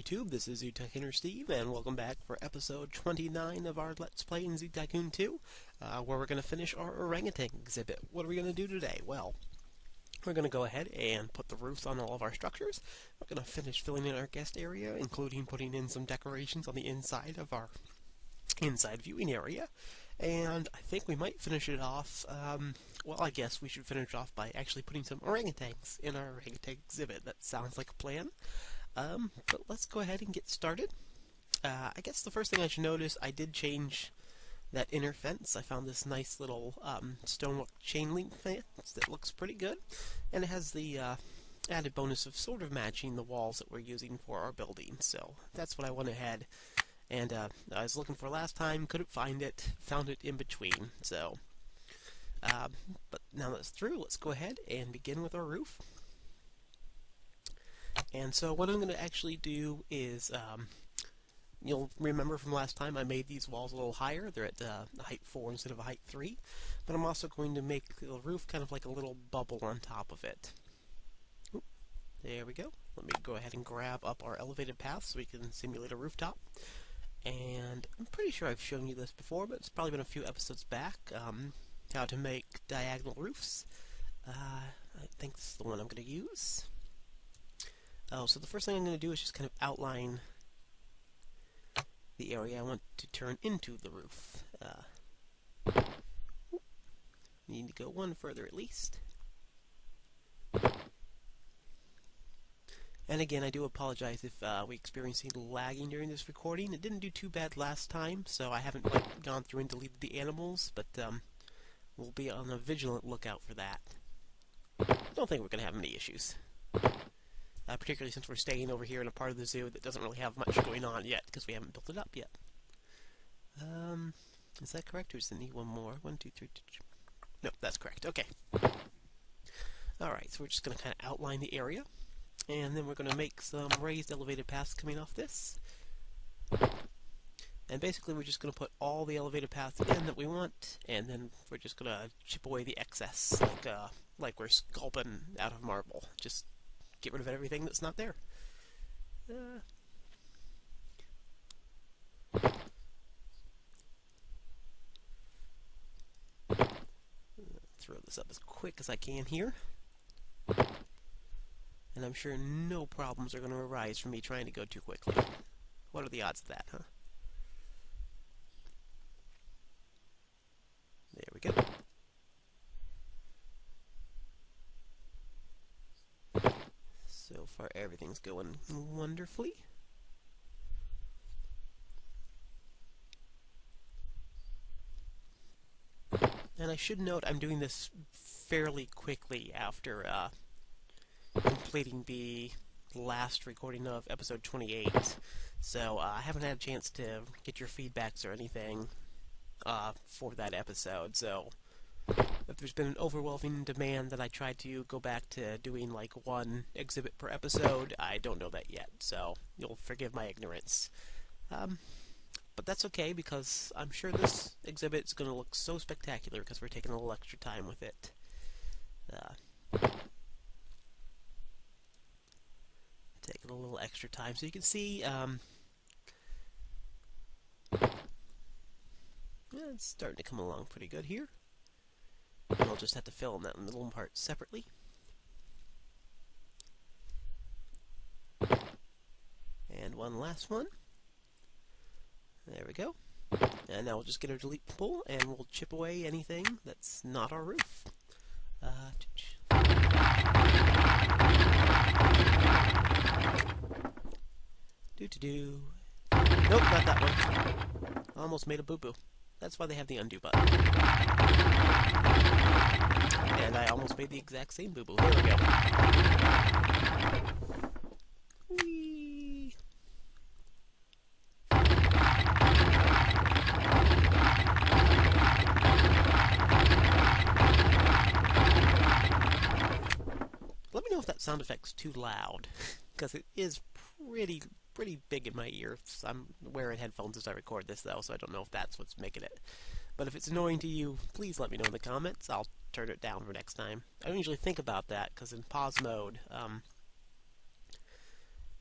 YouTube, this is Tycooners Steve, and welcome back for episode 29 of our Let's Play in Tycoon 2, where we're going to finish our orangutan exhibit. What are we going to do today? Well, we're going to go ahead and put the roofs on all of our structures. We're going to finish filling in our guest area, including putting in some decorations on the inside of our inside viewing area. And I think we might finish it off, well, I guess we should finish off by actually putting some orangutans in our orangutan exhibit. That sounds like a plan. But let's go ahead and get started. I guess the first thing I should notice, I did change that inner fence. I found this nice little stonework chain link fence that looks pretty good, and it has the added bonus of sort of matching the walls that we're using for our building. So that's what I went ahead and I was looking for last time, couldn't find it, found it in between. So, but now that it's through, let's go ahead and begin with our roof. And so what I'm going to actually do is, you'll remember from last time I made these walls a little higher. They're at height 4 instead of height 3. But I'm also going to make the roof kind of like a little bubble on top of it. Oop, there we go. Let me go ahead and grab up our elevated path so we can simulate a rooftop. And I'm pretty sure I've shown you this before, but it's probably been a few episodes back, how to make diagonal roofs. I think this is the one I'm going to use. Oh, so the first thing I'm going to do is just kind of outline the area I want to turn into the roof. Need to go one further at least. And again, I do apologize if we experience any lagging during this recording. It didn't do too bad last time, so I haven't gone through and deleted the animals, but we'll be on a vigilant lookout for that. Don't think we're going to have any issues. Particularly since we're staying over here in a part of the zoo that doesn't really have much going on yet, because we haven't built it up yet. Is that correct, or does it need one more? 1, 2, 3, 2. No, that's correct. Okay. Alright, so we're just going to kind of outline the area, and then we're going to make some raised elevated paths coming off this. And basically we're just going to put all the elevated paths in that we want, and then we're just going to chip away the excess, like we're sculpting out of marble. Just get rid of everything that's not there. Throw this up as quick as I can here. And I'm sure no problems are going to arise from me trying to go too quickly. What are the odds of that, huh? There we go. So far, everything's going wonderfully. And I should note I'm doing this fairly quickly after completing the last recording of episode 28. So I haven't had a chance to get your feedbacks or anything for that episode. So if there's been an overwhelming demand that I try to go back to doing like one exhibit per episode, I don't know that yet, so you'll forgive my ignorance. But that's okay, because I'm sure this exhibit's going to look so spectacular because we're taking a little extra time with it. Taking a little extra time, so you can see it's starting to come along pretty good here. I'll just have to fill in that middle part separately. And one last one. There we go. And now we'll just get our delete tool and we'll chip away anything that's not our roof. Do-do-do. Nope, not that one. Almost made a boo-boo. That's why they have the undo button. And I almost made the exact same boo-boo. There we go. Whee! Let me know if that sound effect's too loud, because it is pretty big in my ears. I'm wearing headphones as I record this, though, so I don't know if that's what's making it. But if it's annoying to you, please let me know in the comments. I'll turn it down for next time. I don't usually think about that, because in pause mode,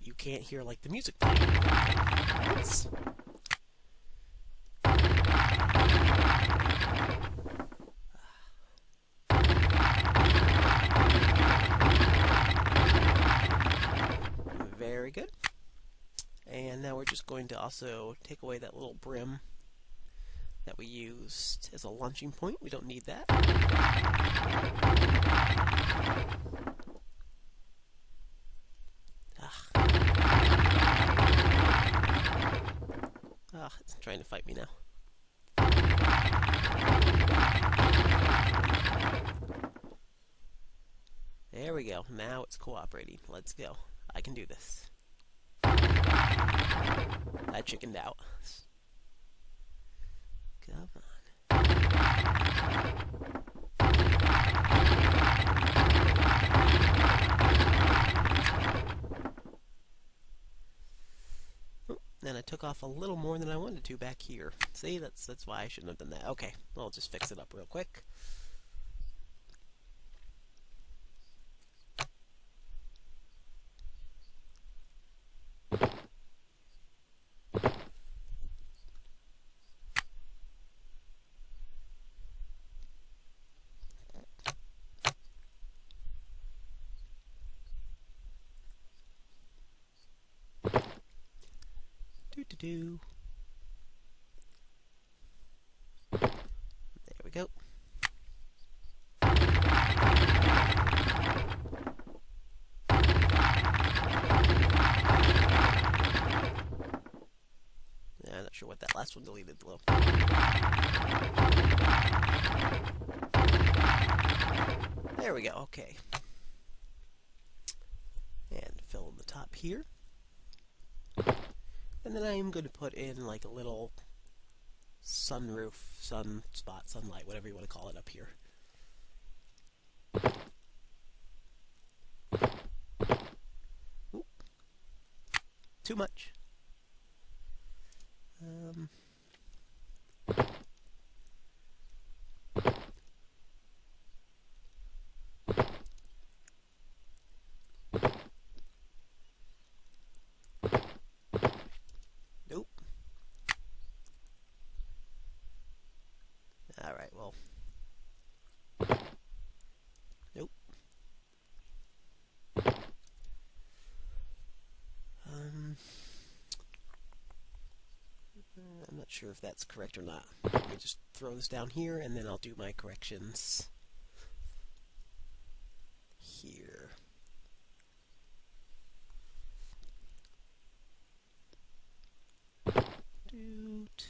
you can't hear like the music playing. Oops. Very good. And now we're just going to also take away that little brim that we used as a launching point. We don't need that. It's trying to fight me now. There we go. Now it's cooperating. Let's go. I can do this. I chickened out. Come on. And I took off a little more than I wanted to back here. See, that's why I shouldn't have done that. Okay, I'll just fix it up real quick. There we go. I'm not sure what that last one deleted though. There we go, okay. And fill in the top here. And then I'm going to put in like a little sunroof, sunspot, sunlight, whatever you want to call it up here. Ooh. Too much. Nope. Alright, well. Nope. I'm not sure if that's correct or not. Let me just throw this down here, and then I'll do my corrections here. Doot.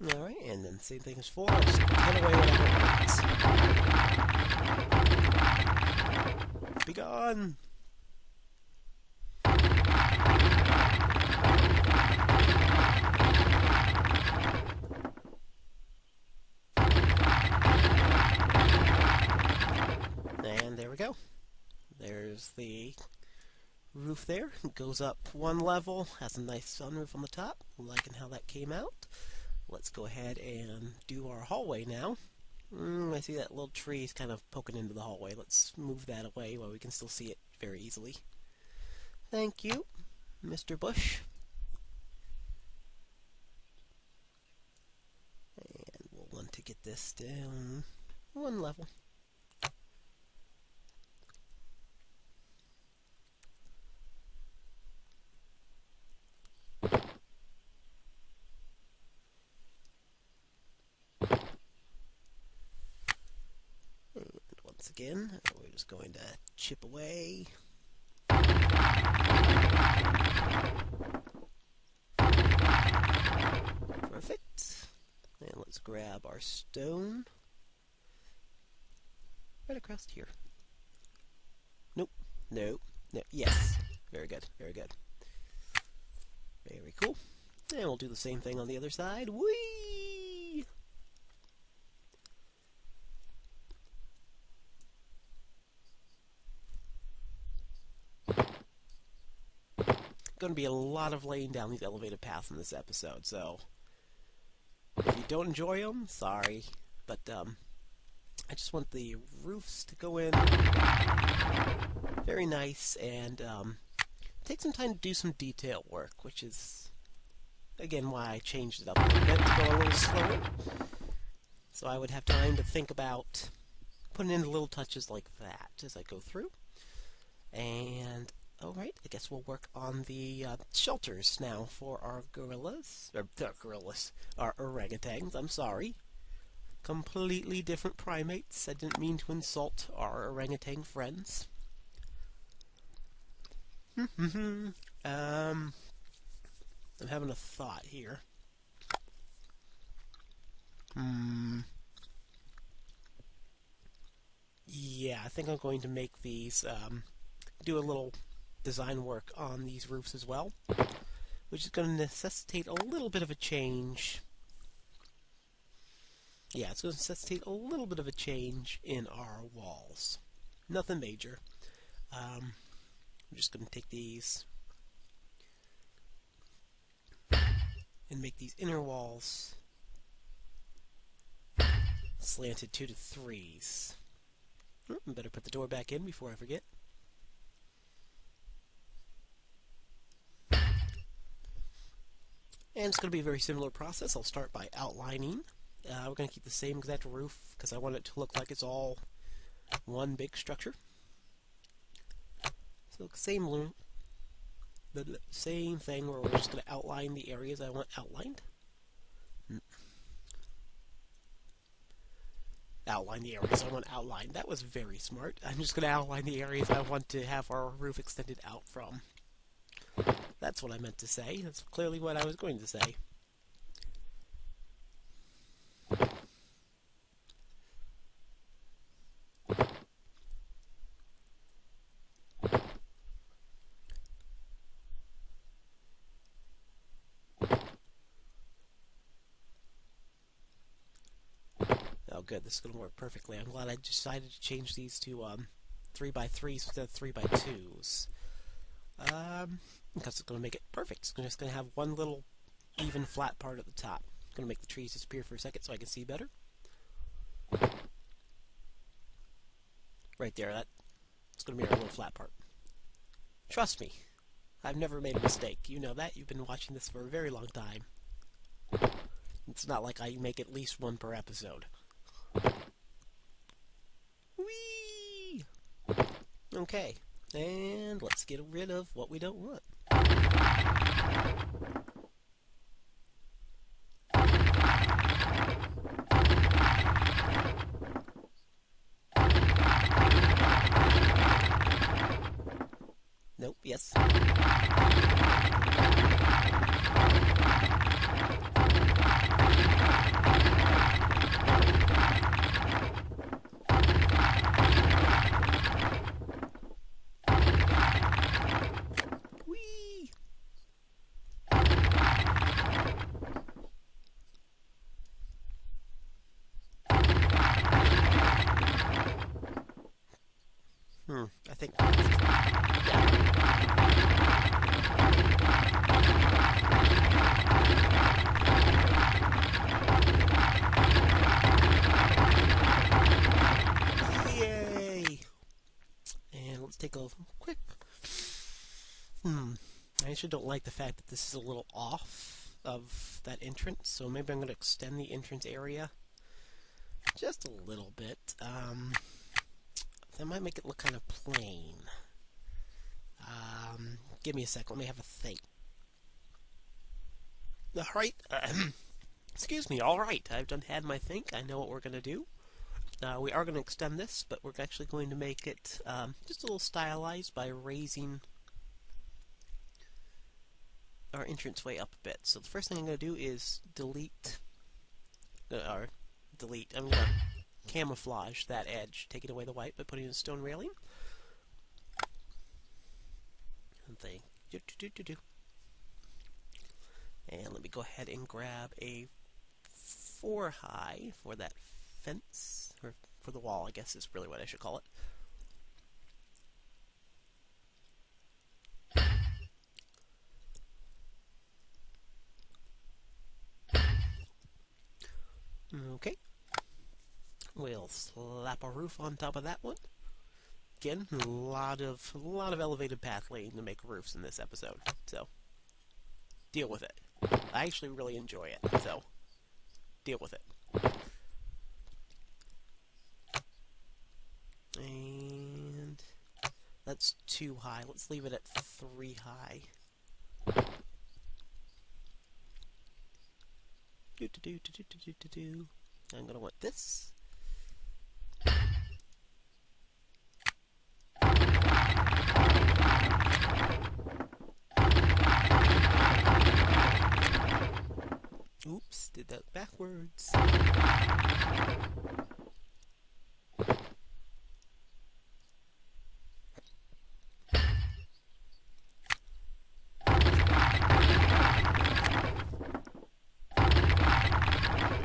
Alright, and then same thing as 4. I'll just cut away whatever it wants. Be gone! And there we go. There's the roof there. It goes up one level, has a nice sunroof on the top. Liking how that came out. Let's go ahead and do our hallway now. I see that little tree is kind of poking into the hallway. Let's move that away while we can still see it very easily. Thank you, Mr. Bush. And we'll want to get this down one level. Once again, we're just going to chip away. Perfect. And let's grab our stone. Right across here. Nope. Nope. No. Yes. Very good. Very good. Very cool. And we'll do the same thing on the other side. Whee! Going to be a lot of laying down these elevated paths in this episode, so if you don't enjoy them, sorry, but I just want the roofs to go in very nice and take some time to do some detail work, which is, again, why I changed it up a little bit to go a little slower. So I would have time to think about putting in little touches like that as I go through. And, alright, I guess we'll work on the shelters now for our gorillas. Our orangutans, I'm sorry. Completely different primates. I didn't mean to insult our orangutan friends. I'm having a thought here. Yeah, I think I'm going to make these, do a little design work on these roofs as well, which is going to necessitate a little bit of a change. Yeah, it's going to necessitate a little bit of a change in our walls. Nothing major. I'm just going to take these and make these inner walls slanted 2 to 3s. I better put the door back in before I forget. And it's going to be a very similar process. I'll start by outlining. We're going to keep the same exact roof because I want it to look like it's all one big structure. So same thing where we're just going to outline the areas I want outlined. Outline the areas I want outlined. That was very smart. I'm just going to outline the areas I want to have our roof extended out from. That's what I meant to say. That's clearly what I was going to say. Oh, good. This is going to work perfectly. I'm glad I decided to change these to 3x3s instead of 3x2s. Because it's going to make it perfect. It's just going to have one little even flat part at the top. I'm going to make the trees disappear for a second so I can see better. Right there. It's going to be our little flat part. Trust me. I've never made a mistake. You know that. You've been watching this for a very long time. It's not like I make at least one per episode. Whee! Okay, and let's get rid of what we don't want. Nope, yes. I think. Yay! And let's take a quick. I actually don't like the fact that this is a little off of that entrance, so maybe I'm going to extend the entrance area just a little bit. That might make it look kind of plain. Give me a sec. Let me have a think. Alright. Excuse me. Alright. I've had my think. I know what we're going to do. We are going to extend this, but we're actually going to make it just a little stylized by raising our entranceway up a bit. So the first thing I'm going to do is delete. I'm going to camouflage that edge, taking away the white by putting in a stone railing. And let me go ahead and grab a 4 high for that fence, or for the wall, I guess is really what I should call it. Okay. slap a roof on top of that one. Again, a lot of elevated path laying to make roofs in this episode, so deal with it. I actually really enjoy it, so deal with it. And that's too high. Let's leave it at 3 high. I'm gonna want this. Oops, did that backwards.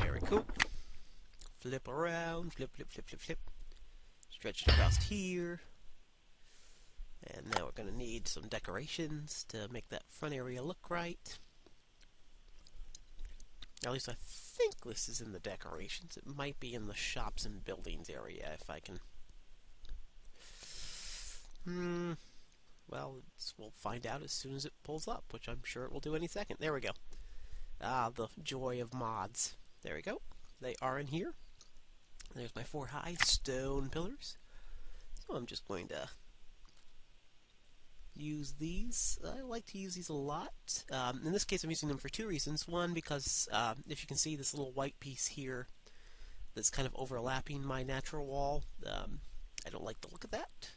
Very cool. Flip around, flip, flip, flip, flip, flip. Stretch it across here. And now we're going to need some decorations to make that front area look right. At least I think this is in the decorations. It might be in the shops and buildings area if I can. Well, we'll find out as soon as it pulls up, which I'm sure it will do any second. There we go. Ah, the joy of mods. There we go. They are in here. There's my 4 high stone pillars. So I'm just going to use these. I like to use these a lot. In this case, I'm using them for 2 reasons. One, because if you can see this little white piece here that's kind of overlapping my natural wall, I don't like the look of that.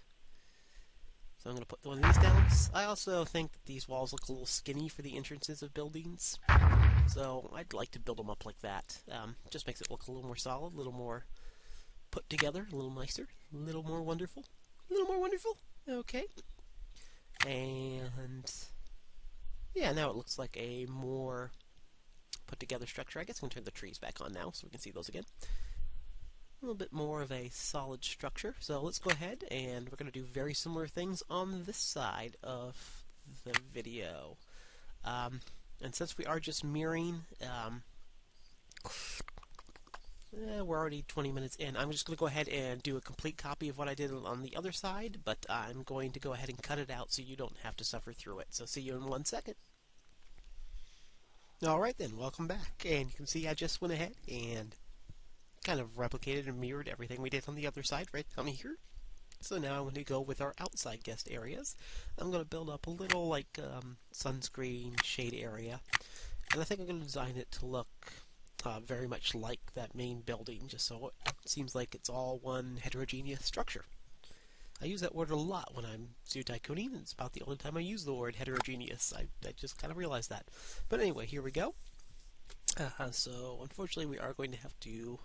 So I'm going to put one of these down. I also think that these walls look a little skinny for the entrances of buildings. So I'd like to build them up like that. Just makes it look a little more solid, a little more put together, a little nicer, a little more wonderful. A little more wonderful? Okay. And yeah, now it looks like a more put together structure. I guess I'm going to turn the trees back on now so we can see those again. A little bit more of a solid structure. So let's go ahead and we're going to do very similar things on this side of the video. And since we are just mirroring, we're already 20 minutes in. I'm just going to go ahead and do a complete copy of what I did on the other side, but I'm going to go ahead and cut it out so you don't have to suffer through it. So see you in 1 second. Alright then, welcome back. And you can see I just went ahead and kind of replicated and mirrored everything we did on the other side right down here. So now I'm going to go with our outside guest areas. I'm going to build up a little like sunscreen shade area. And I think I'm going to design it to look very much like that main building, just so it seems like it's all one heterogeneous structure. I use that word a lot when I'm zoo tycooning, and it's about the only time I use the word heterogeneous. I just kind of realized that. But anyway, here we go. So unfortunately we are going to have to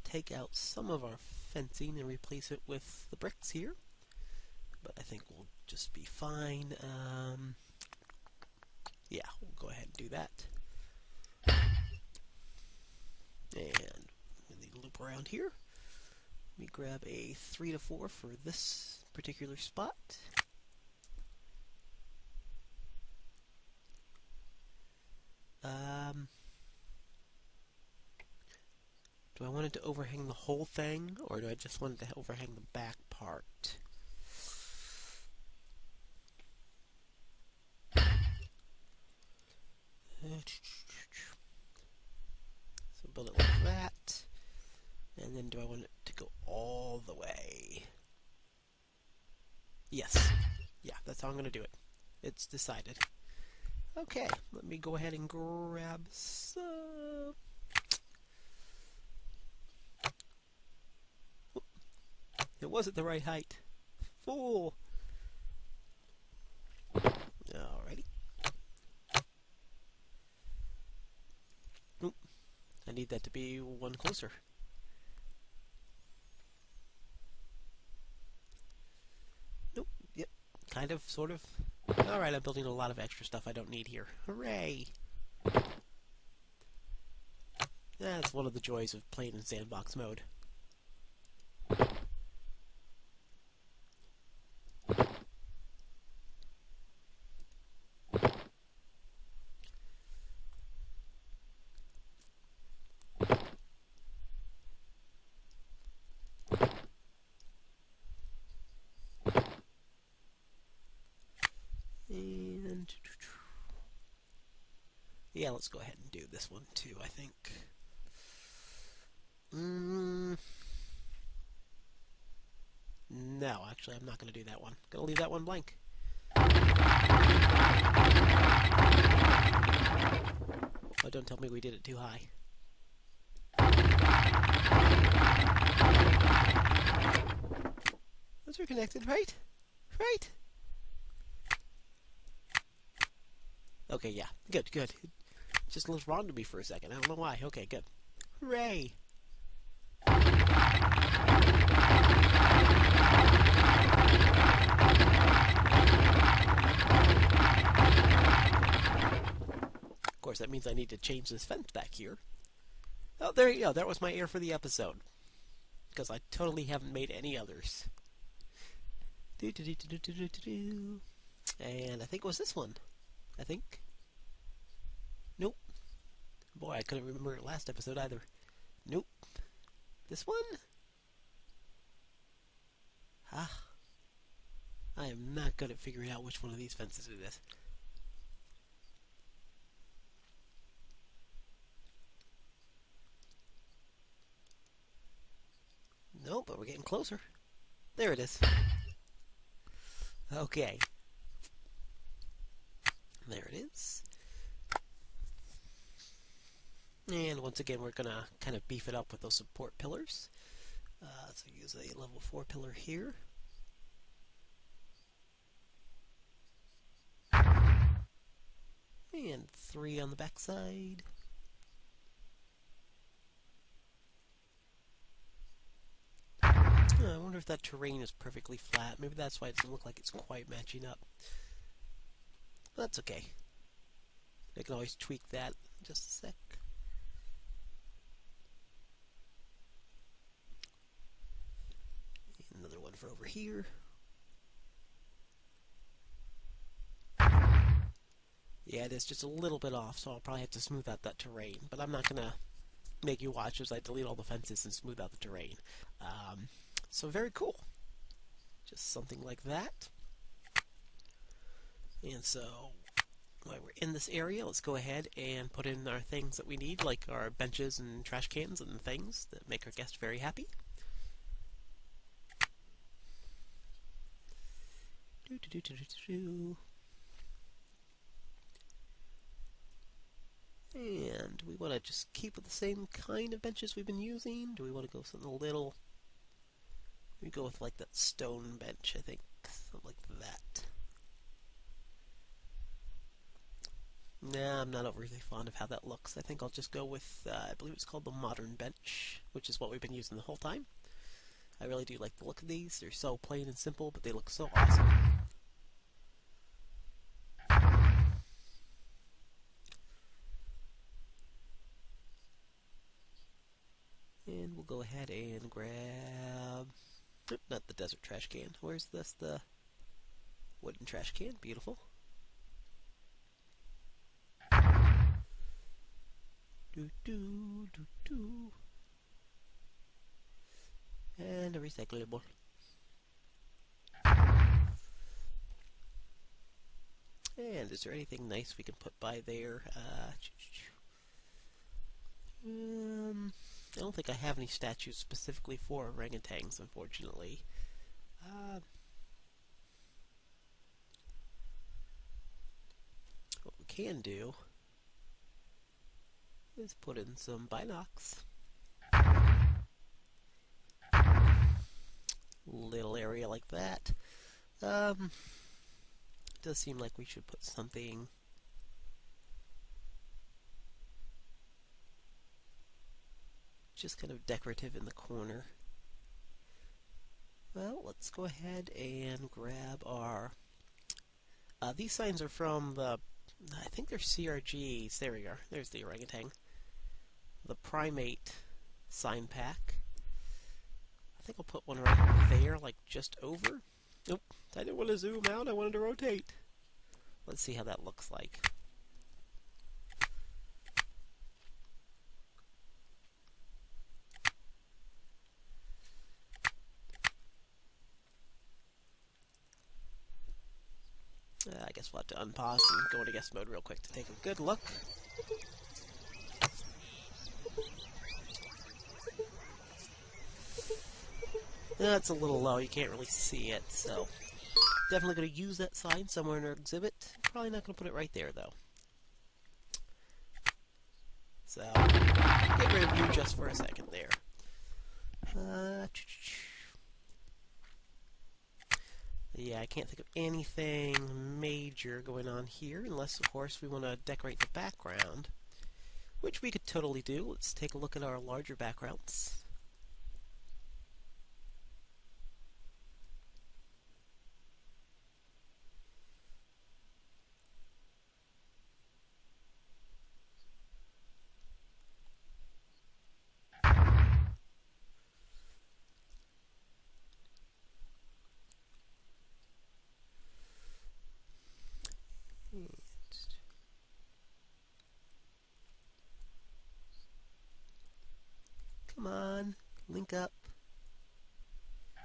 take out some of our fencing and replace it with the bricks here. But I think we'll just be fine. Yeah, we'll go ahead and do that. And we need to loop around here. Let me grab a 3 to 4 for this particular spot. Do I want it to overhang the whole thing, or do I just want it to overhang the back part? So build it like that. And then do I want it to go all the way? Yes. Yeah, that's how I'm going to do it. It's decided. Okay, let me go ahead and grab some. It wasn't the right height. Fool! Alrighty. Oop. I need that to be one closer. Nope. Yep. Kind of, sort of. Alright, I'm building a lot of extra stuff I don't need here. Hooray! That's one of the joys of playing in sandbox mode. Yeah, let's go ahead and do this one too, I think. No, actually, I'm not going to do that one. Going to leave that one blank. Oh, don't tell me we did it too high. Those are connected, right? Right? Okay, yeah. Good, good. It just looked wrong to me for a second. I don't know why. Okay, good. Hooray! Of course, that means I need to change this fence back here. Oh, there you go. That was my error for the episode. Because I totally haven't made any others. And I think it was this one. I think. Nope. Boy, I couldn't remember it last episode either. Nope. This one? Ah. I am not good at figuring out which one of these fences it is. Nope, but we're getting closer. There it is. Okay. There it is. And once again, we're going to kind of beef it up with those support pillars. So use a level 4 pillar here. And 3 on the back side. I wonder if that terrain is perfectly flat. Maybe that's why it doesn't look like it's quite matching up. That's okay. I can always tweak that in just a sec. Another one for over here. Yeah, it is just a little bit off, so I'll probably have to smooth out that terrain. But I'm not going to make you watch as I delete all the fences and smooth out the terrain. So very cool. Just something like that. And so, while we're in this area, let's go ahead and put in our things that we need, like our benches and trash cans and things that make our guests very happy. And we want to just keep with the same kind of benches we've been using? Do we want to go something a little... We go with like that stone bench, I think. Something like that. Nah, I'm not overly fond of how that looks. I think I'll just go with, I believe it's called the modern bench, which is what we've been using the whole time. I really do like the look of these. They're so plain and simple, but they look so awesome. And we'll go ahead and grab... Not the desert trash can. Where's this? The wooden trash can. Beautiful. And a recyclable. And is there anything nice we can put by there? I don't think I have any statues specifically for orangutans, unfortunately. What we can do is put in some binocs. Little area like that. It does seem like we should put something just kind of decorative in the corner. Well, let's go ahead and grab our... these signs are from the... I think they're CRGs. There we go. There's the orangutan. The Primate sign pack. I think I'll put one right there, like just over. Nope, I didn't want to zoom out. I wanted to rotate. Let's see how that looks like. I guess we'll have to unpause and go into guest mode real quick to take a good look. That's a little low, you can't really see it, so definitely going to use that sign somewhere in our exhibit. Probably not going to put it right there, though. So, get rid of you just for a second there. Yeah, I can't think of anything major going on here, unless, of course, we want to decorate the background, which we could totally do. Let's take a look at our larger backgrounds. Come on, link up.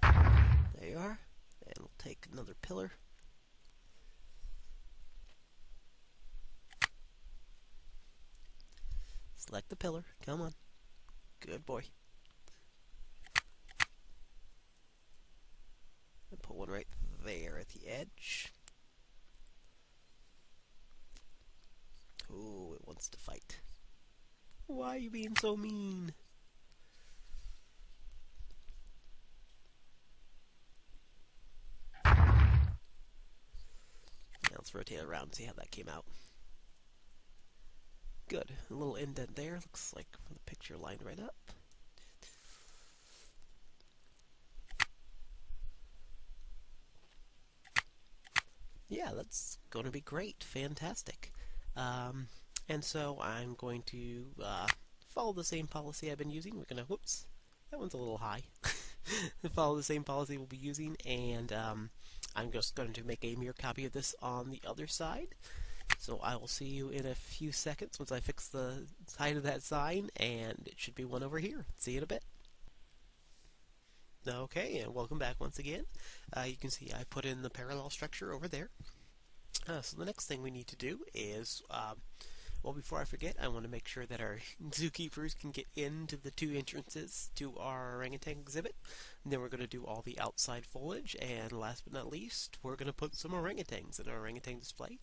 There you are. And we'll take another pillar. Select the pillar. Come on. Good boy. And put one right there at the edge. Ooh, it wants to fight. Why are you being so mean? Now let's rotate it around and see how that came out. Good. A little indent there. Looks like the picture lined right up. Yeah, that's going to be great. Fantastic. And so I'm going to follow the same policy I've been using. We're going to, whoops, that one's a little high. Follow the same policy we'll be using, and I'm just going to make a mirror copy of this on the other side. So I will see you in a few seconds once I fix the height of that sign, and it should be one over here. See you in a bit. Okay, and welcome back once again. You can see I put in the parallel structure over there. So the next thing we need to do is, well, before I forget, I want to make sure that our zookeepers can get into the two entrances to our orangutan exhibit. And then we're going to do all the outside foliage, and last but not least, we're going to put some orangutans in our orangutan display.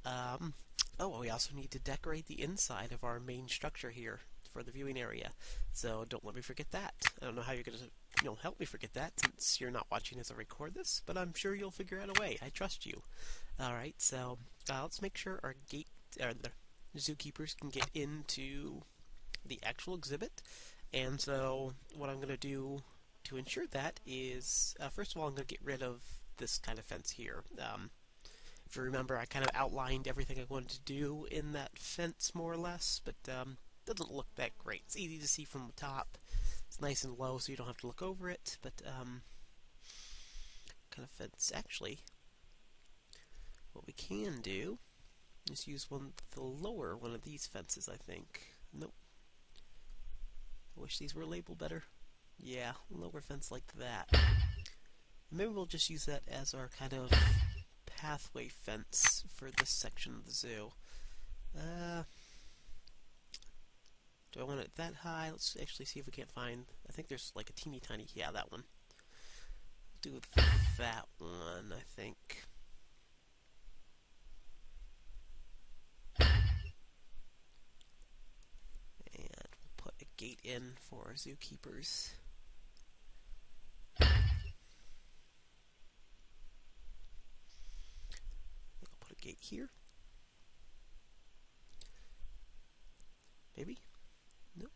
Oh, we also need to decorate the inside of our main structure here for the viewing area. So don't let me forget that. I don't know how you're going to help me forget that since you're not watching as I record this, but I'm sure you'll figure out a way. I trust you. Alright, so let's make sure our the zookeepers can get into the actual exhibit. And so what I'm going to do to ensure that is, first of all, I'm going to get rid of this kind of fence here. If you remember, I kind of outlined everything I wanted to do in that fence, more or less, but doesn't look that great. It's easy to see from the top. It's nice and low, so you don't have to look over it, but kind of fence, actually, what we can do is use the lower one of these fences, I think. Nope. I wish these were labeled better. Yeah, lower fence like that. Maybe we'll just use that as our kind of pathway fence for this section of the zoo. Do I want it that high? Let's actually see if we can't find... I think there's like a teeny tiny... Yeah, that one. Do that one, I think. And we'll put a gate in for our zookeepers. I'll put a gate here. Maybe? No.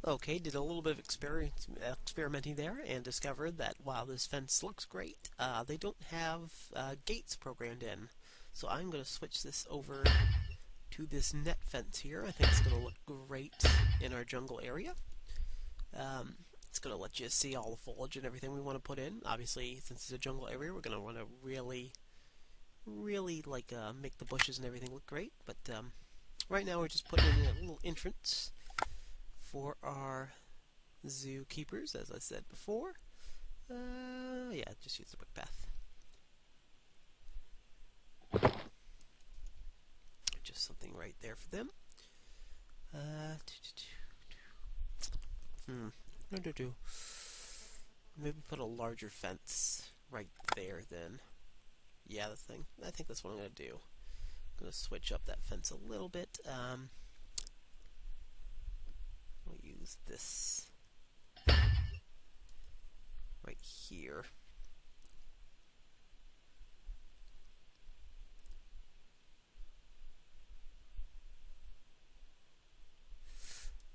Okay, did a little bit of experimenting there and discovered that while this fence looks great, they don't have gates programmed in. So I'm going to switch this over to this net fence here. I think it's going to look great in our jungle area. It's going to let you see all the foliage and everything we want to put in. Obviously, since it's a jungle area, we're going to want to really like make the bushes and everything look great. But right now we're just putting in a little entrance for our zookeepers, as I said before. Yeah, just use the quick path. Just something right there for them. Maybe put a larger fence right there then. Yeah, I think that's what I'm going to do. I'm going to switch up that fence a little bit. We'll use this right here.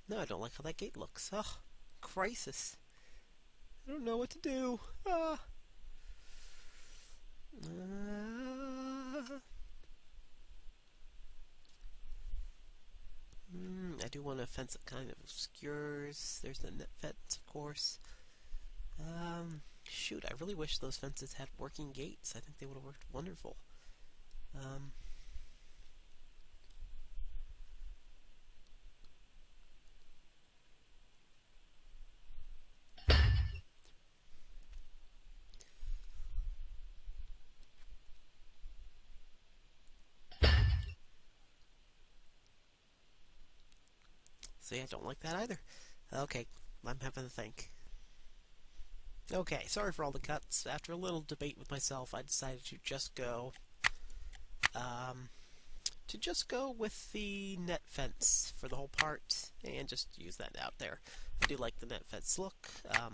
No, I don't like how that gate looks. Oh, crisis. I don't know what to do. I do want a fence that kind of obscures. There's the net fence, of course. Shoot, I really wish those fences had working gates. I think they would have worked wonderful. See, I don't like that either. Okay, I'm having to think. Okay, sorry for all the cuts. After a little debate with myself, I decided to just go with the net fence for the whole part and just use that out there. I do like the net fence look,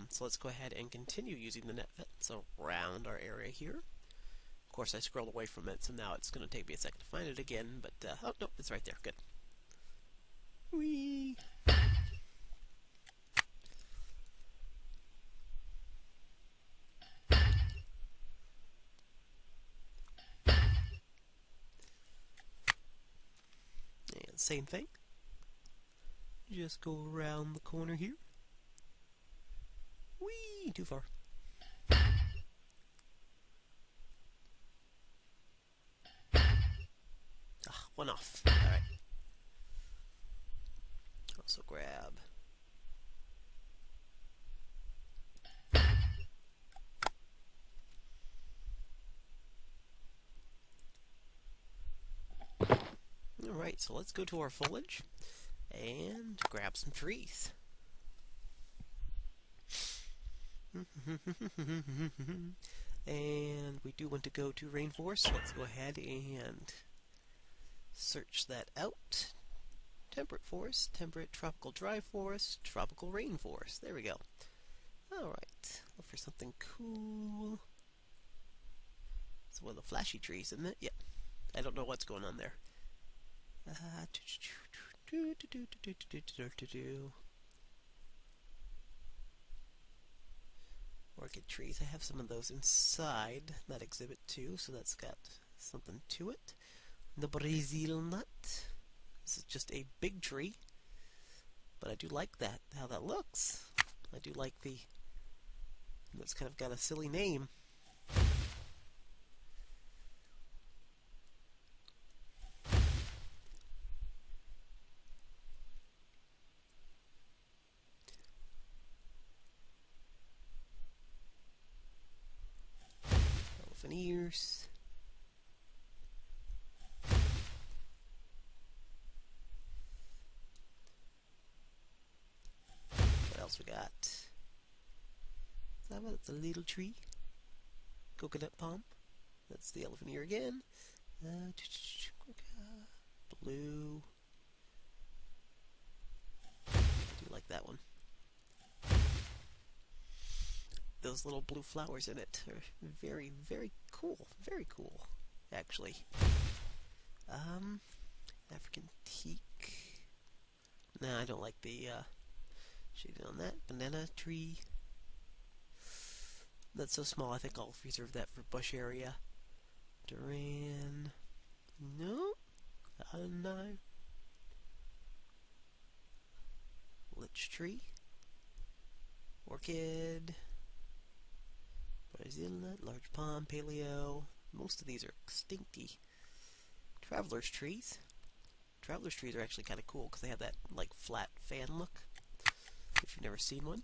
so let's go ahead and continue using the net fence around our area here. Of course, I scrolled away from it, so now it's going to take me a second to find it again, but oh, no, it's right there. Good. Whee! And same thing. Just go around the corner here. Whee! Too far. Ah, one off. Alright. Also grab. Alright, so let's go to our foliage and grab some trees. And we do want to go to rainforest, so let's go ahead and search that out. Temperate forest, temperate tropical dry forest, tropical rainforest. There we go. Alright, look for something cool. It's one of the flashy trees, isn't it? Yep. I don't know what's going on there. Orchid trees. I have some of those inside that exhibit too, so that's got something to it. The Brazil nut. This is just a big tree, but I do like that, how that looks. I do like it's kind of got a silly name. Elephant ears. What else we got? Is that what? It's a little tree. Coconut palm. That's the elephant ear again. Blue. I do like that one. Those little blue flowers in it are very, very cool. Very cool, actually. African teak. Nah, I don't like the shading on that. Banana tree. That's so small, I think I'll reserve that for bush area. Duran. No. No. Lich tree. Orchid. Brazil nut. Large palm. Paleo. Most of these are extincty. Traveler's trees. Traveler's trees are actually kind of cool because they have that like flat fan look. if you've never seen one.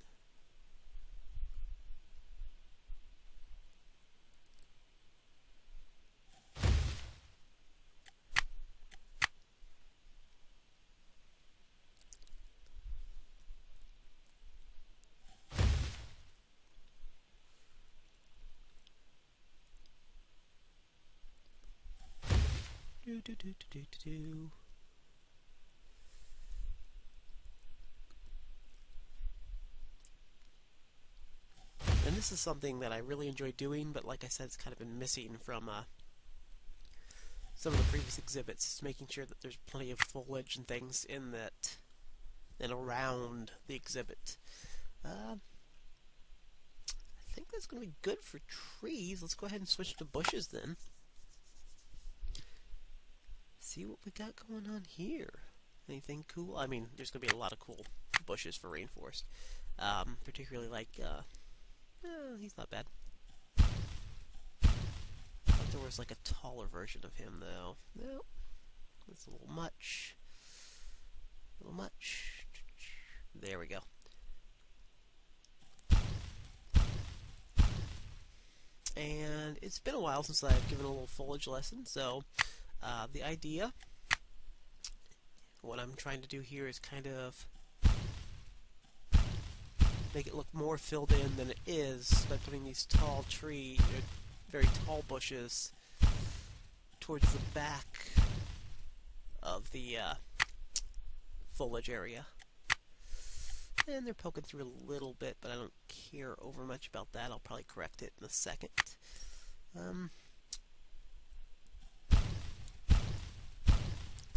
Do, do, do, do, do, do. And this is something that I really enjoy doing, but like I said, it's kind of been missing from some of the previous exhibits. It's making sure that there's plenty of foliage and things in that and around the exhibit. I think that's going to be good for trees. Let's go ahead and switch to bushes then. See what we got going on here. Anything cool? I mean, there's going to be a lot of cool bushes for rainforest. Particularly like, he's not bad. I thought there was like a taller version of him though. No, that's a little much. A little much. There we go. And it's been a while since I've given a little foliage lesson, so the idea, what I'm trying to do here is kind of make it look more filled in than it is by putting these tall very tall bushes towards the back of the foliage area. And they're poking through a little bit, but I don't care over much about that. I'll probably correct it in a second.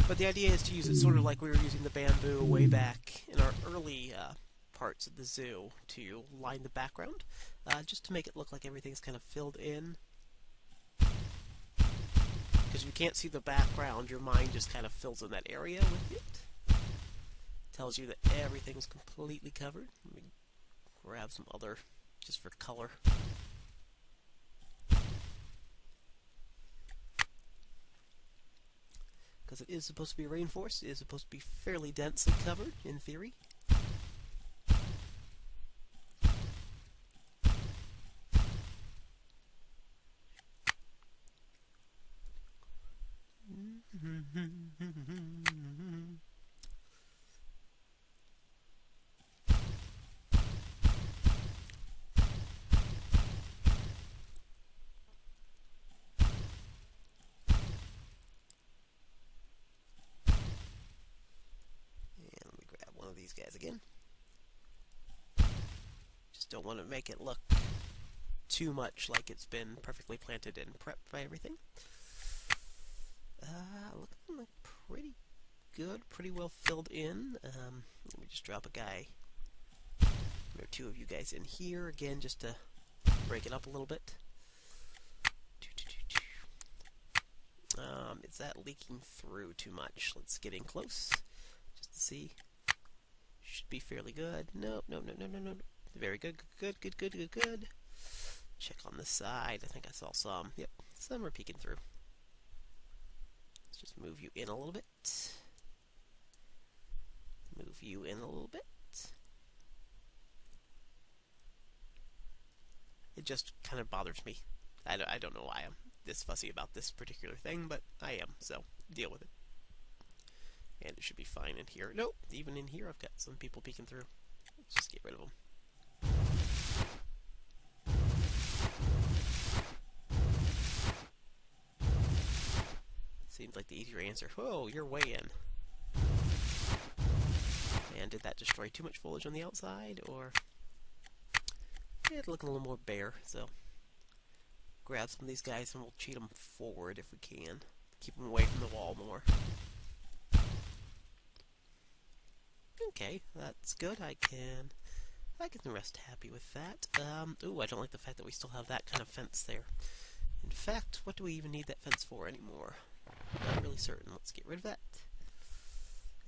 But the idea is to use it sort of like we were using the bamboo way back in our early parts of the zoo to line the background, just to make it look like everything's kind of filled in. Because you can't see the background, your mind just kind of fills in that area with it. Tells you that everything's completely covered. Let me grab some other just for color. Because it is supposed to be a rainforest, it is supposed to be fairly densely covered, in theory. These guys again. Just don't want to make it look too much like it's been perfectly planted and prepped by everything. Looking like pretty good, pretty well filled in. Let me just drop a guy or two of you guys in here again, just to break it up a little bit. Is that leaking through too much? Let's get in close just to see. Should be fairly good. No. Very good. Good. Check on the side. I think I saw some. Yep, some are peeking through. Let's just move you in a little bit. Move you in a little bit. It just kind of bothers me. I don't know why I'm this fussy about this particular thing, but I am, so deal with it. And it should be fine in here. Nope, even in here I've got some people peeking through. Let's just get rid of them. Seems like the easier answer. Whoa, you're way in. And did that destroy too much foliage on the outside, or... Yeah, it's looking a little more bare, so... Grab some of these guys and we'll cheat them forward if we can. Keep them away from the wall more. Okay, that's good. I can rest happy with that. Ooh, I don't like the fact that we still have that kind of fence there. In fact, what do we even need that fence for anymore? Not really certain. Let's get rid of that.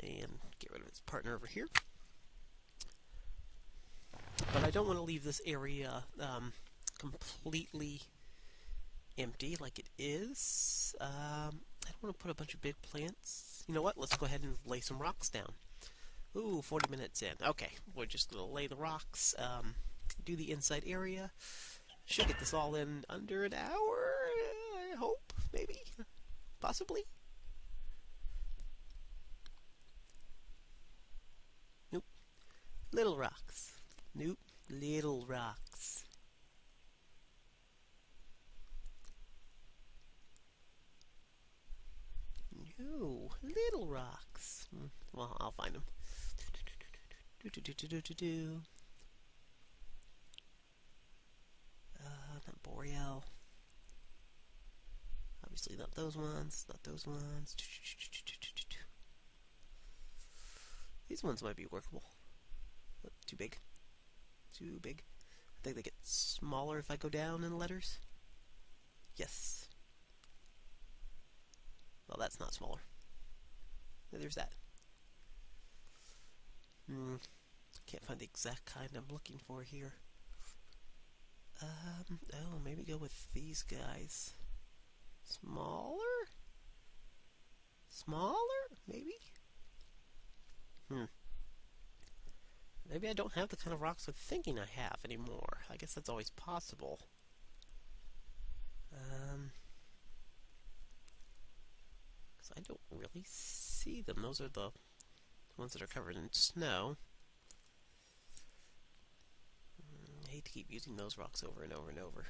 And get rid of its partner over here. But I don't want to leave this area completely empty like it is. I don't want to put a bunch of big plants. You know what? Let's go ahead and lay some rocks down. Ooh, 40 minutes in. Okay, we're just gonna lay the rocks, do the inside area. Should get this all in under an hour, I hope, maybe, possibly. Nope. Little rocks. Nope. Little rocks. No, little rocks. Well, I'll find them. Not Boreal. Obviously not those ones, not those ones. These ones might be workable. Too big. Too big. I think they get smaller if I go down in letters. Yes. Well, that's not smaller. There's that. Can't find the exact kind I'm looking for here. Oh, maybe go with these guys. Smaller? Smaller? Maybe? Maybe I don't have the kind of rocks I'm thinking I have anymore. I guess that's always possible. Because I don't really see them. Those are the ones that are covered in snow. I hate to keep using those rocks over and over and over.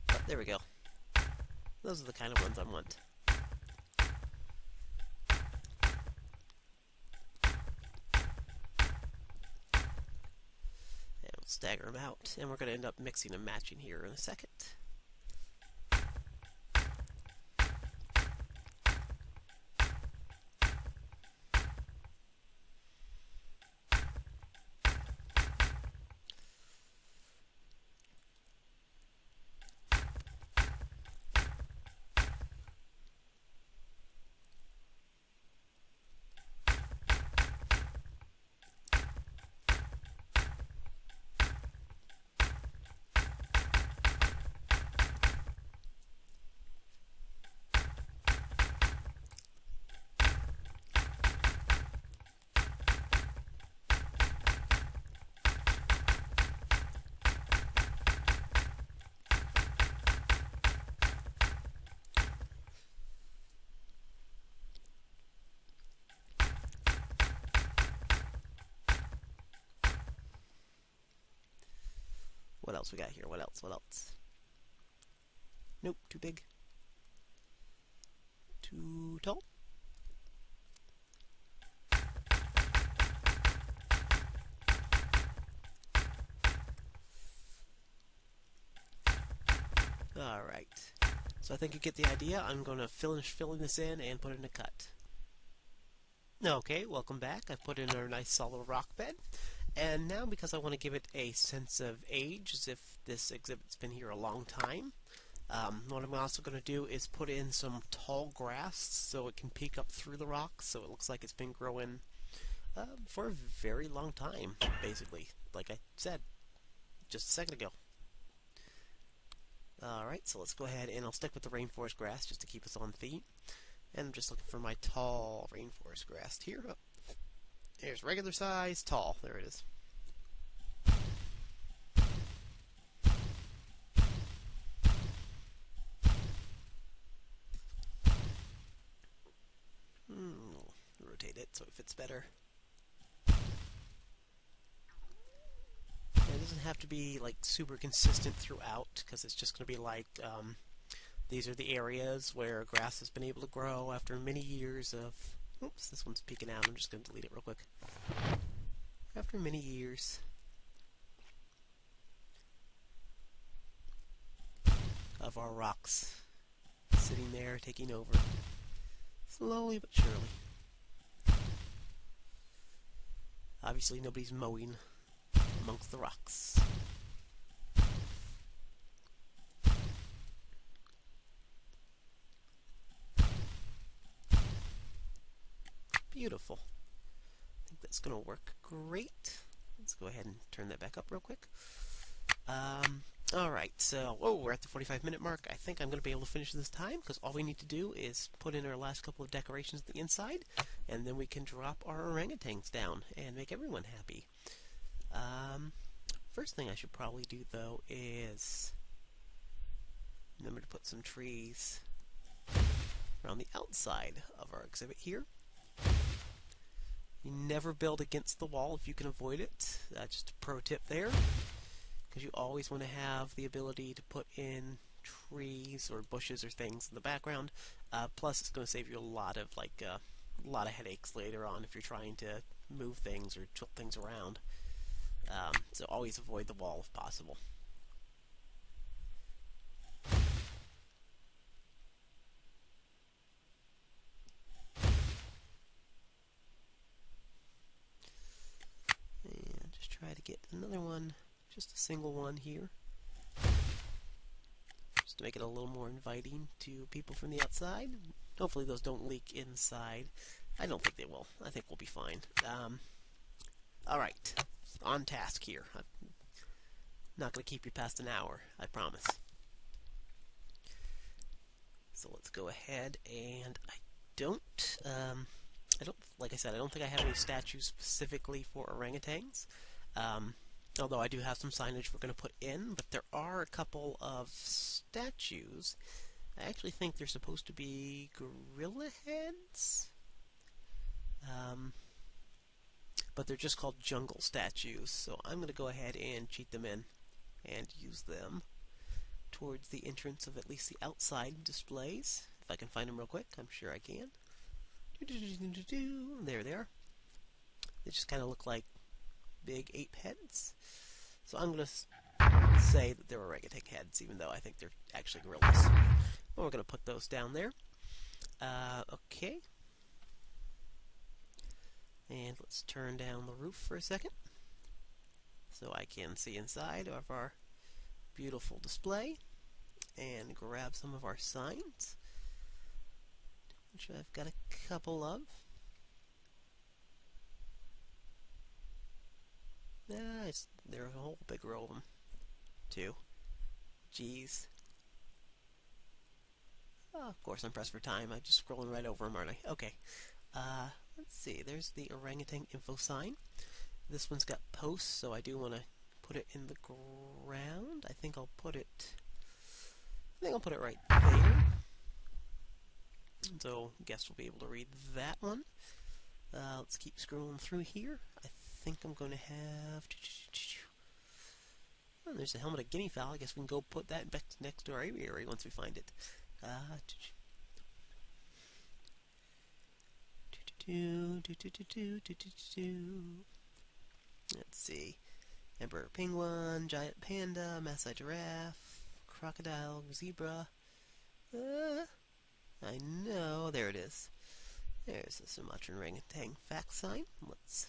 But there we go. Those are the kind of ones I want. And we'll stagger them out, and we're going to end up mixing and matching here in a second. What else we got here? What else? What else? Nope, too big. Too tall. Alright. So I think you get the idea. I'm going to finish filling this in and put it in a cut. Okay, welcome back. I've put in our nice solid rock bed. And now, because I want to give it a sense of age, as if this exhibit's been here a long time, what I'm also going to do is put in some tall grass so it can peek up through the rocks, so it looks like it's been growing for a very long time, basically, like I said just a second ago. Alright, so let's go ahead and I'll stick with the rainforest grass just to keep us on theme. And I'm just looking for my tall rainforest grass here. Oh, there's regular size, tall. There it is. Rotate it so it fits better. It doesn't have to be like super consistent throughout, because it's just going to be like these are the areas where grass has been able to grow after many years of... Oops, this one's peeking out. I'm just going to delete it real quick. After many years of our rocks sitting there taking over, slowly but surely. Obviously nobody's mowing amongst the rocks. Beautiful. I think that's going to work great. Let's go ahead and turn that back up real quick. Alright, so, whoa, we're at the 45-minute mark. I think I'm going to be able to finish this time, because all we need to do is put in our last couple of decorations at the inside, and then we can drop our orangutans down and make everyone happy. First thing I should probably do, though, is remember to put some trees around the outside of our exhibit here. You never build against the wall if you can avoid it. Just a pro tip there, because you always want to have the ability to put in trees or bushes or things in the background. Plus, it's going to save you a lot of headaches later on if you're trying to move things or tilt things around. So always avoid the wall if possible. And just try to get another one, just a single one here, just to make it a little more inviting to people from the outside. Hopefully those don't leak inside. I don't think they will. I think we'll be fine. Alright, on task here. I'm not going to keep you past an hour, I promise. So let's go ahead, and like I said, I don't think I have any statues specifically for orangutans. Although I do have some signage we're going to put in, but there are a couple of statues. I actually think they're supposed to be gorilla heads. But they're just called jungle statues, so I'm going to go ahead and cheat them in and use them towards the entrance of at least the outside displays. If I can find them real quick, I'm sure I can. There they are. They just kind of look like big ape heads. So I'm going to say that they're orangutan heads, even though I think they're actually gorillas. Well, we're going to put those down there. Okay. And let's turn down the roof for a second so I can see inside of our beautiful display and grab some of our signs, which I've got a couple of. There's a whole big row of them, too. Jeez. Oh, of course, I'm pressed for time. I'm just scrolling right over them, aren't I? Okay. Let's see. There's the orangutan info sign. This one's got posts, so I do want to put it in the ground. I think I'll put it right there. So, I guess we'll be able to read that one. Let's keep scrolling through here. I think I'm going to have... Oh, there's a helmet of guinea fowl. I guess we can go put that back next to our aviary once we find it. Let's see. Emperor penguin, giant panda, Maasai giraffe, crocodile, zebra. I know. There it is. There's the Sumatran orangutan fact sign. Let's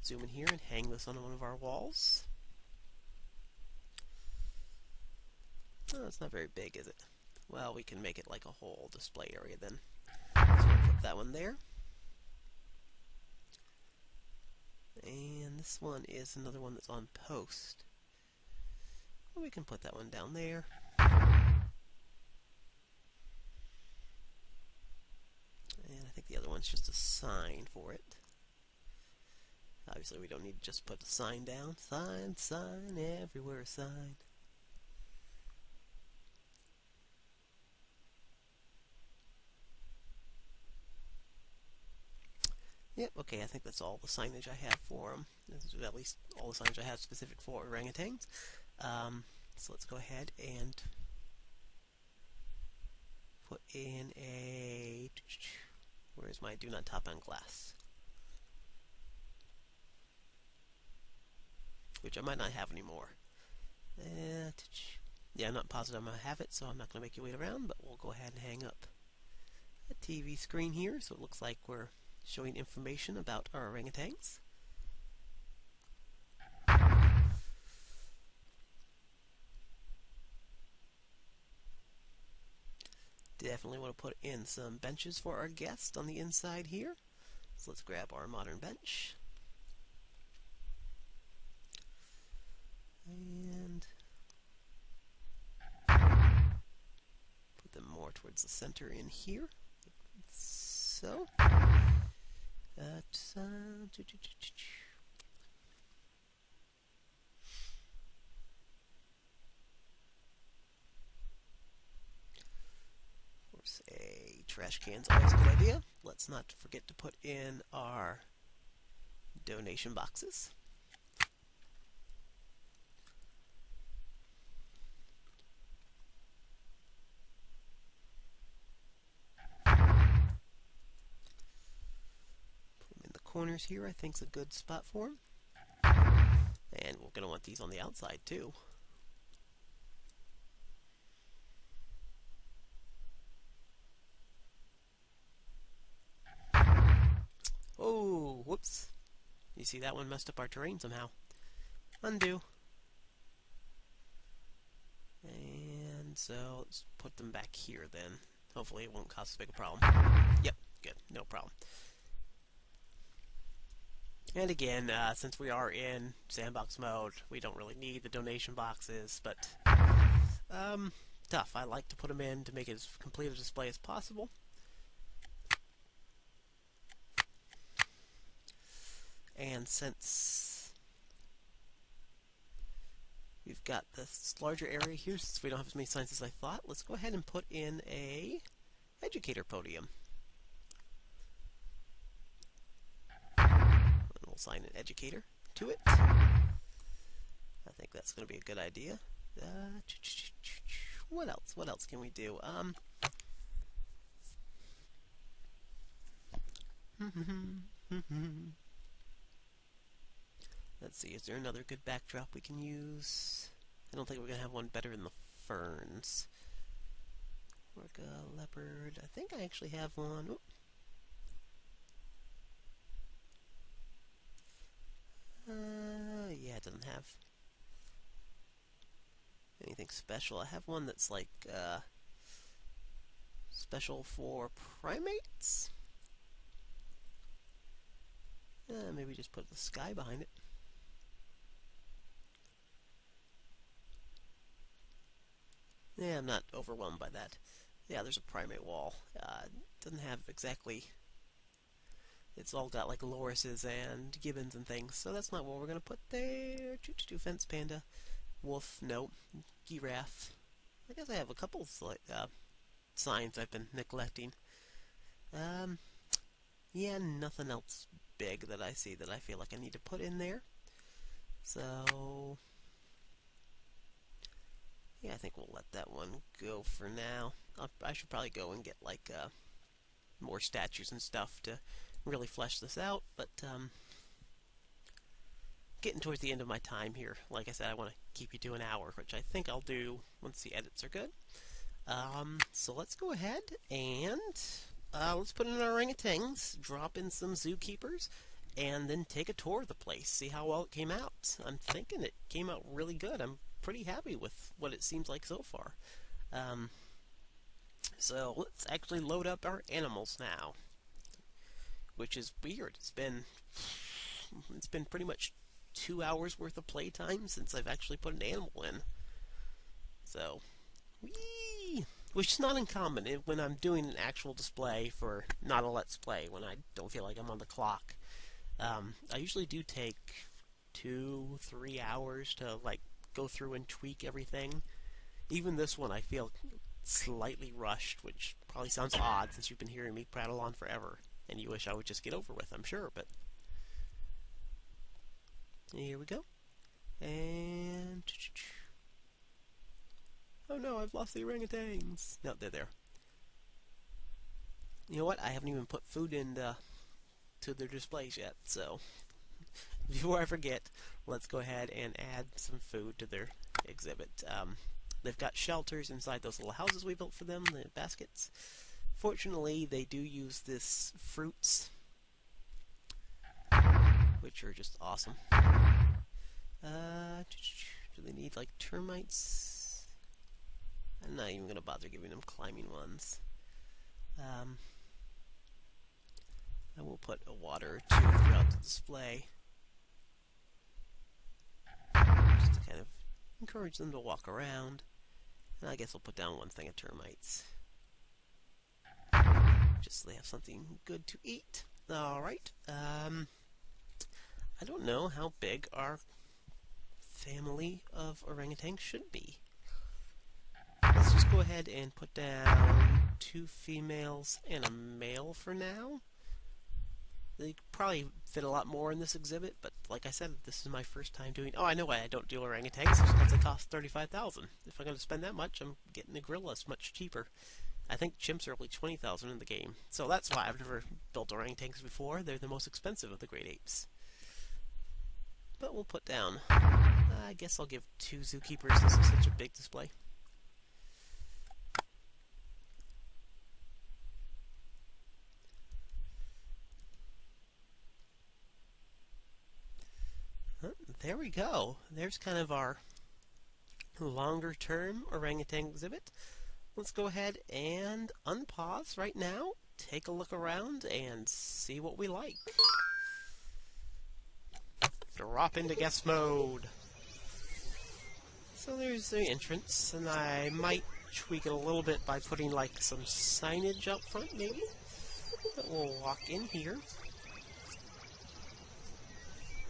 zoom in here and hang this on one of our walls. Oh, it's not very big, is it? Well, we can make it like a whole display area then. So we'll put that one there. And this one is another one that's on post. Well, we can put that one down there. And I think the other one's just a sign for it. Obviously, we don't need to just put the sign down. Sign, sign, everywhere sign. Yep, okay, I think that's all the signage I have for them. At least all the signage I have specific for orangutans. So let's go ahead and put in a... Where's my do not tap on glass? Which I might not have anymore. Yeah, I'm not positive I'm going to have it, so I'm not going to make you wait around, but we'll go ahead and hang up a TV screen here, so it looks like we're showing information about our orangutans. Definitely want to put in some benches for our guests on the inside here. So let's grab our modern bench. And them more towards the center in here. So. Of course, a trash can's always a good idea. Let's not forget to put in our donation boxes. Corners here I think is a good spot for them. And we're going to want these on the outside too. Oh, whoops. You see that one messed up our terrain somehow. Undo. And so let's put them back here then. Hopefully it won't cause us a big problem. Yep, good, no problem. And again, since we are in sandbox mode, we don't really need the donation boxes, but tough. I like to put them in to make it as complete a display as possible. And since we've got this larger area here, since we don't have as many signs as I thought, let's go ahead and put in a educator podium. We'll assign an educator to it. I think that's going to be a good idea. What else? What else can we do? Let's see, is there another good backdrop we can use? I don't think we're going to have one better than the ferns. Orca, leopard, I think I actually have one. Oop. Yeah, it doesn't have anything special. I have one that's like special for primates. Maybe just put the sky behind it. Yeah, I'm not overwhelmed by that. Yeah, there's a primate wall. Doesn't have exactly... It's all got like lorises and gibbons and things, so that's not what we're going to put there. Fence panda. Wolf, nope. Giraffe. I guess I have a couple signs I've been neglecting. Yeah, nothing else big that I see that I feel like I need to put in there. So... yeah, I think we'll let that one go for now. I should probably go and get like more statues and stuff to really flesh this out, but getting towards the end of my time here. Like I said, I want to keep you to an hour, which I think I'll do once the edits are good. So let's go ahead and let's put in our orangutans, drop in some zookeepers, and then take a tour of the place, see how well it came out. I'm thinking it came out really good. I'm pretty happy with what it seems like so far. So let's actually load up our animals now, which is weird. It's been pretty much 2 hours worth of playtime since I've actually put an animal in. So, whee! Which is not uncommon when I'm doing an actual display for not a Let's Play, when I don't feel like I'm on the clock. I usually do take 2-3 hours to like go through and tweak everything. Even this one I feel slightly rushed, which probably sounds odd since you've been hearing me prattle on forever, and you wish I would just get over with, I'm sure, but here we go. And oh no, I've lost the orangutans. No, they're there. You know what? I haven't even put food in to their displays yet, so before I forget, let's go ahead and add some food to their exhibit. They've got shelters inside those little houses we built for them, the baskets. Fortunately, they do use this fruits, which are just awesome. Do they need like termites? I'm not even going to bother giving them climbing ones. I will put a water or two throughout the display, just to kind of encourage them to walk around. And I guess I'll put down one thing of termites. just so they have something good to eat. Alright, I don't know how big our family of orangutans should be. Let's just go ahead and put down 2 females and a male for now. They could probably fit a lot more in this exhibit, but like I said, this is my first time doing... Oh, I know why I don't do orangutans, because they cost $35,000. If I'm going to spend that much, I'm getting the gorillas much cheaper. I think chimps are only $20,000 in the game, so that's why I've never built orangutans before. They're the most expensive of the great apes. But we'll put down... I guess I'll give 2 zookeepers. This is such a big display. There we go. There's kind of our longer-term orangutan exhibit. Let's go ahead and unpause right now, take a look around, and see what we like. Drop into guest mode. So there's the entrance, and I might tweak it a little bit by putting like some signage up front, maybe. But we'll walk in here.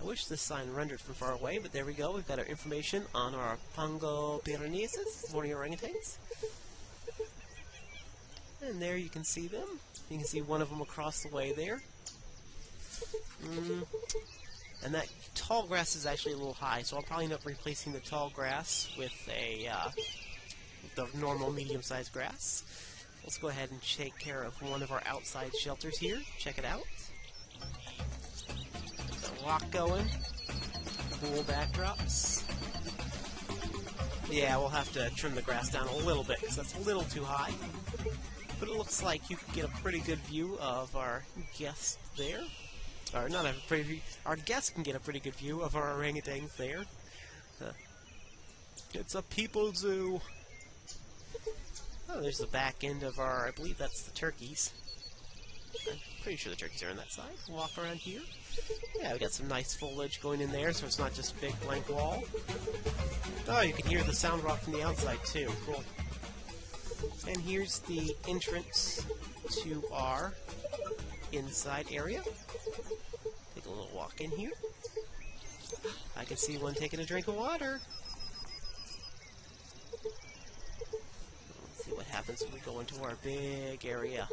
I wish this sign rendered from far away, but there we go. We've got our information on our Pongo Pyrenees, one of your orangutans. And there you can see them. You can see one of them across the way there. And that tall grass is actually a little high, so I'll probably end up replacing the tall grass with the normal medium-sized grass. Let's go ahead and take care of one of our outside shelters here. Check it out. Rock going, cool backdrops. Yeah, we'll have to trim the grass down a little bit because that's a little too high. But it looks like you can get a pretty good view of our guests there. Or not a pretty view. Our guests can get a pretty good view of our orangutans there. It's a people zoo. Oh, there's the back end of our, I believe that's the turkeys. I'm pretty sure the turkeys are on that side. Walk around here. Yeah, we got some nice foliage going in there, so it's not just a big blank wall. Oh, you can hear the sound rock from the outside, too. Cool. And here's the entrance to our inside area. Take a little walk in here. I can see one taking a drink of water. Let's see what happens when we go into our big area.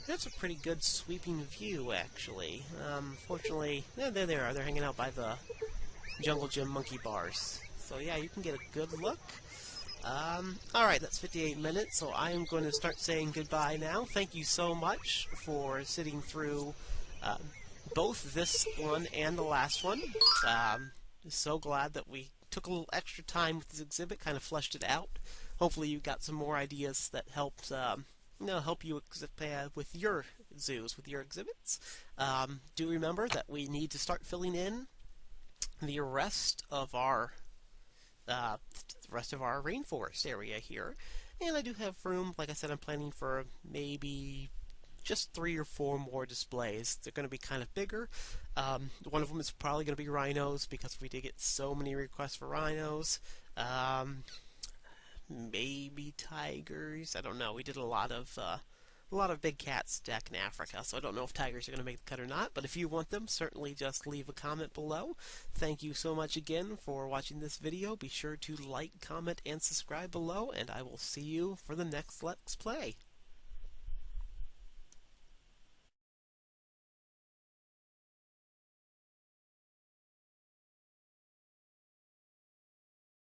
That's a pretty good sweeping view, actually. Fortunately, there they are. They're hanging out by the Jungle Gym monkey bars. So yeah, you can get a good look. Alright, that's 58 minutes, so I am going to start saying goodbye now. Thank you so much for sitting through both this one and the last one. So glad that we took a little extra time with this exhibit, kind of fleshed it out. Hopefully you got some more ideas that helped help you with your zoos, with your exhibits. Do remember that we need to start filling in the rest of our rainforest area here. And I do have room. Like I said, I'm planning for maybe just 3 or 4 more displays. They're going to be kind of bigger. One of them is probably going to be rhinos because we did get so many requests for rhinos. Maybe tigers. I don't know. We did a lot of big cats back in Africa, so I don't know if tigers are going to make the cut or not. But if you want them, certainly just leave a comment below. Thank you so much again for watching this video. Be sure to like, comment, and subscribe below, and I will see you for the next Let's Play.